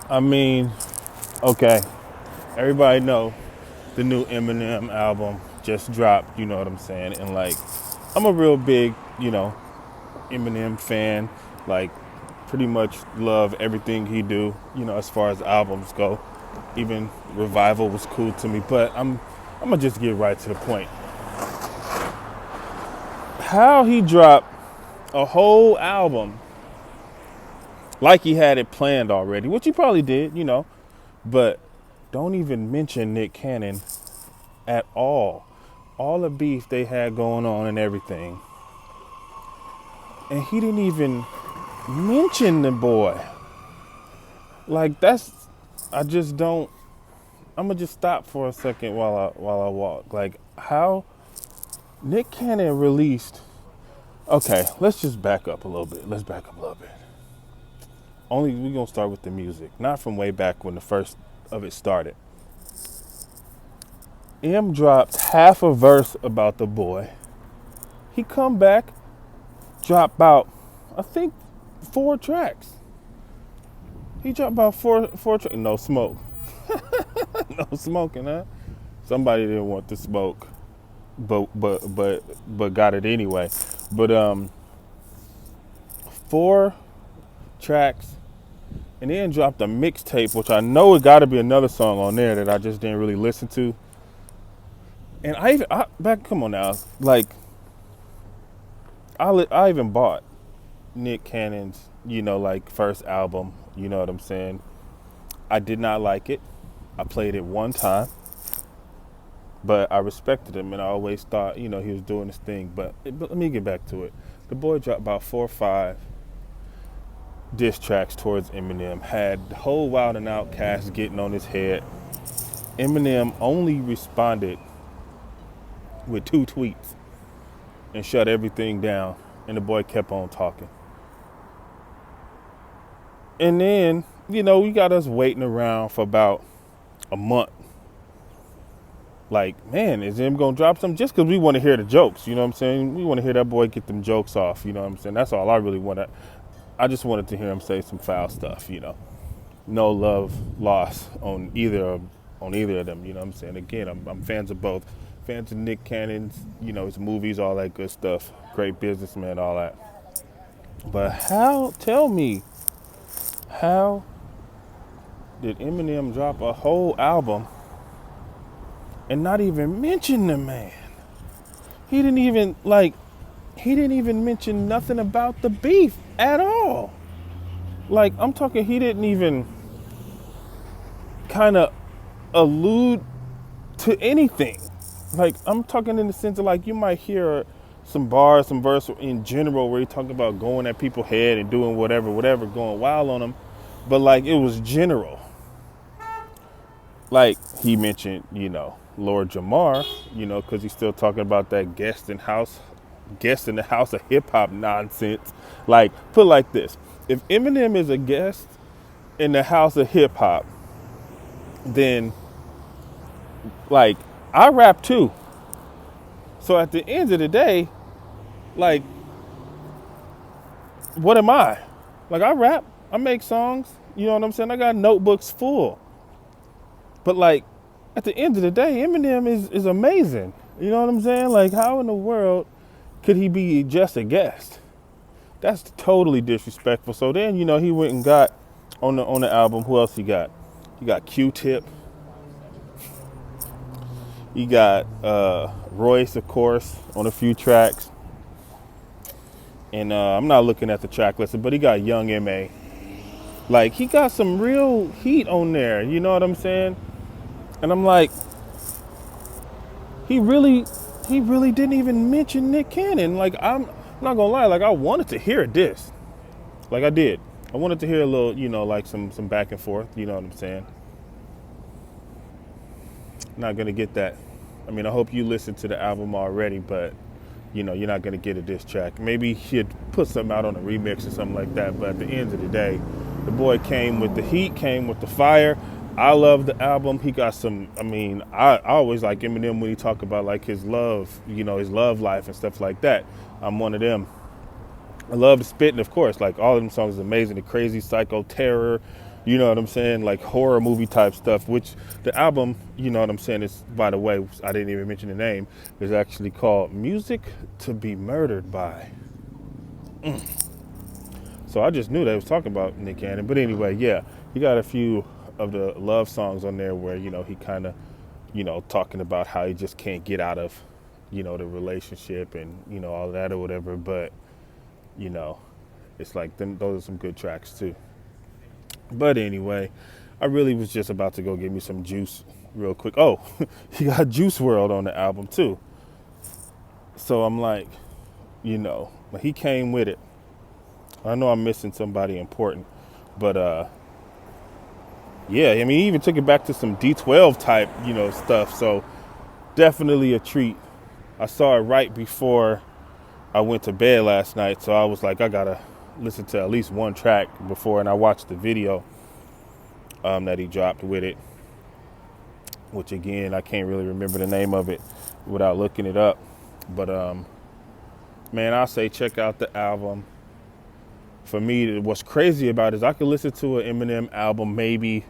I mean, okay, everybody know the new Eminem album just dropped. You know what I'm saying? And like, I'm a real big, Eminem fan. Like, pretty much love everything he do. As far as albums go. Even Revival was cool to me. But I'm gonna just get right to the point. How he dropped a whole album like he had it planned already, which he probably did. But don't even mention Nick Cannon at all. All the beef they had going on and everything. And he didn't even mention the boy. Like I just don't. I'm gonna just stop for a second while I walk. Like how Nick Cannon released. Okay, let's just back up a little bit. Let's back up a little bit. Only we're gonna start with the music, not from way back when the first of it started. M dropped half a verse about the boy. He come back, drop about, I think, 4 tracks. He dropped about four tracks. No smoke. No smoking, huh? Somebody didn't want the smoke, but got it anyway. But 4 tracks, and then dropped a mixtape, which I know it got to be another song on there that I just didn't really listen to. And come on now, like I even bought Nick Cannon's, like first album. You know what I'm saying? I did not like it. I played it one time, but I respected him, and I always thought, he was doing his thing. But let me get back to it. The boy dropped about 4 or 5 diss tracks towards Eminem. Had the whole Wild and Out cast getting on his head. Eminem only responded with 2 tweets and shut everything down, and the boy kept on talking. And then, we got us waiting around for about a month. Like, man, is him gonna drop something? Just because we want to hear the jokes, you know what I'm saying? We want to hear that boy get them jokes off, you know what I'm saying? That's all I really wanted. I just wanted to hear him say some foul stuff. No love lost on either of them, you know what I'm saying? Again, I'm fans of both. Fans of Nick Cannon's, his movies, all that good stuff. Great businessman, all that. But tell me, how did Eminem drop a whole album and not even mention the man? He didn't even mention nothing about the beef at all. Like, I'm talking, he didn't even kind of allude to anything. Like, I'm talking in the sense of, like, you might hear some bars, some verse in general where he talking about going at people's head and doing whatever, going wild on them. But, like, it was general. Like, he mentioned, Lord Jamar, because he's still talking about that guest in the house of hip hop nonsense. Like, put it like this. If Eminem is a guest in the house of hip hop, then, like, I rap too. So at the end of the day, like, what am I? Like, I rap, I make songs, you know what I'm saying? I got notebooks full. But, like, at the end of the day, Eminem is amazing. You know what I'm saying? Like, how in the world could he be just a guest? That's totally disrespectful. So then, he went and got on the album. Who else he got? He got Q-Tip. He got Royce, of course, on a few tracks. And I'm not looking at the track list, but he got Young M.A. Like, he got some real heat on there. You know what I'm saying? And I'm like, he really didn't even mention Nick Cannon. Like, I'm not gonna lie, like, I wanted to hear this. Like, I did. I wanted to hear a little, like some back and forth, you know what I'm saying? Not gonna get that. I mean, I hope you listened to the album already, but you're not gonna get a diss track. Maybe he'd put something out on a remix or something like that, but at the end of the day, the boy came with the heat, came with the fire. I love the album. He got some, I always like Eminem when he talk about like his love, his love life and stuff like that. I'm one of them. I love the spitting, of course. Like, all of them songs is amazing. The Crazy Psycho, Terror, You know what I'm saying? Like horror movie type stuff, which the album, you know what I'm saying, is, by the way, I didn't even mention the name, is actually called Music to Be Murdered By. So I just knew they was talking about Nick Cannon. But anyway, yeah, he got a few of the love songs on there where, you know, he kind of, you know, talking about how he just can't get out of, you know, the relationship and, you know, all that or whatever. But, you know, it's like those are some good tracks too. But anyway, I really was just about to go get me some juice real quick. Oh, he got Juice World on the album too. So I'm like, you know, he came with it. I know I'm missing somebody important, but yeah, I mean, he even took it back to some D12 type, you know, stuff. So definitely a treat. I saw it right before I went to bed last night, so I was like, I gotta listen to at least one track before, and I watched the video that he dropped with it, which again, I can't really remember the name of it without looking it up. But man, I say check out the album. For me, what's crazy about it is I could listen to an Eminem album maybe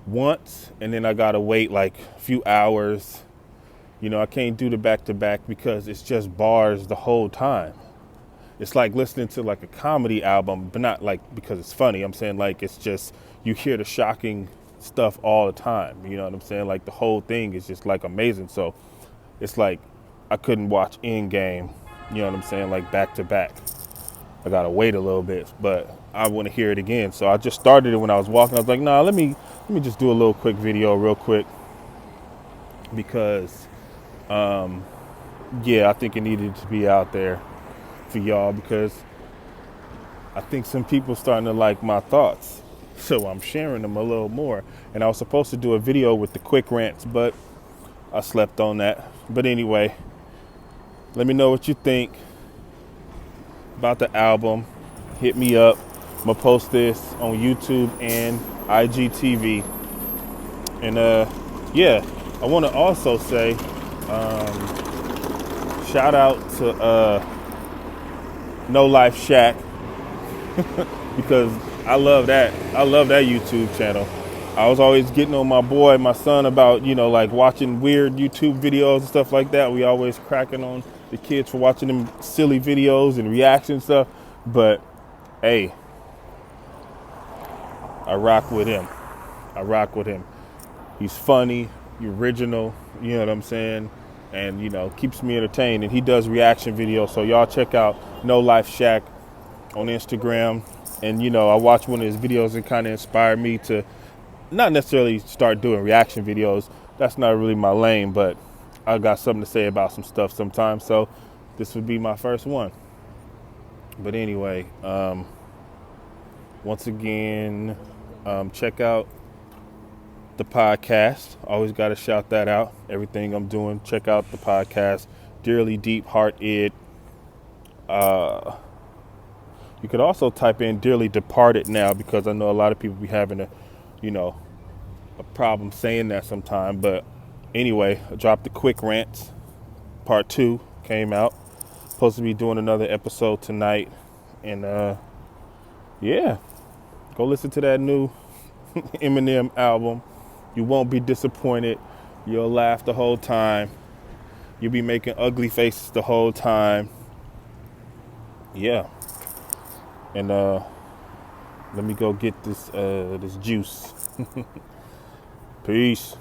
once, and then I gotta wait like a few hours. You know, I can't do the back-to-back because it's just bars the whole time. It's like listening to like a comedy album, but not like because it's funny. I'm saying like it's just, you hear the shocking stuff all the time. You know what I'm saying? Like the whole thing is just like amazing. So it's like I couldn't watch Endgame, you know what I'm saying, like back-to-back. I gotta wait a little bit, but I want to hear it again. So I just started it when I was walking. I was like, nah, let me just do a little quick video real quick because, yeah, I think it needed to be out there for y'all because I think some people starting to like my thoughts. So I'm sharing them a little more. And I was supposed to do a video with the quick rants, but I slept on that. But anyway, let me know what you think about the album. Hit me up. I'm gonna post this on YouTube and IGTV. And yeah, I want to also say shout out to No Life Shack because I love that YouTube channel. I was always getting on my son about, you know, like watching weird YouTube videos and stuff like that. We always cracking on the kids for watching them silly videos and reaction stuff. But hey, I rock with him. He's funny, original, you know what I'm saying? And, you know, keeps me entertained. And he does reaction videos. So y'all check out No Life Shack on Instagram. And, you know, I watched one of his videos and kind of inspired me to not necessarily start doing reaction videos. That's not really my lane, but I got something to say about some stuff sometimes. So this would be my first one. But anyway, once again, check out the podcast. Always got to shout that out. Everything I'm doing, check out the podcast. Dearly Deep Hearted. You could also type in Dearly Departed now because I know a lot of people be having a problem saying that sometime. But anyway, I dropped the quick rants. Part 2 came out. Supposed to be doing another episode tonight. And yeah, go listen to that new Eminem album. You won't be disappointed. You'll laugh the whole time. You'll be making ugly faces the whole time. Yeah. And let me go get this juice. Peace.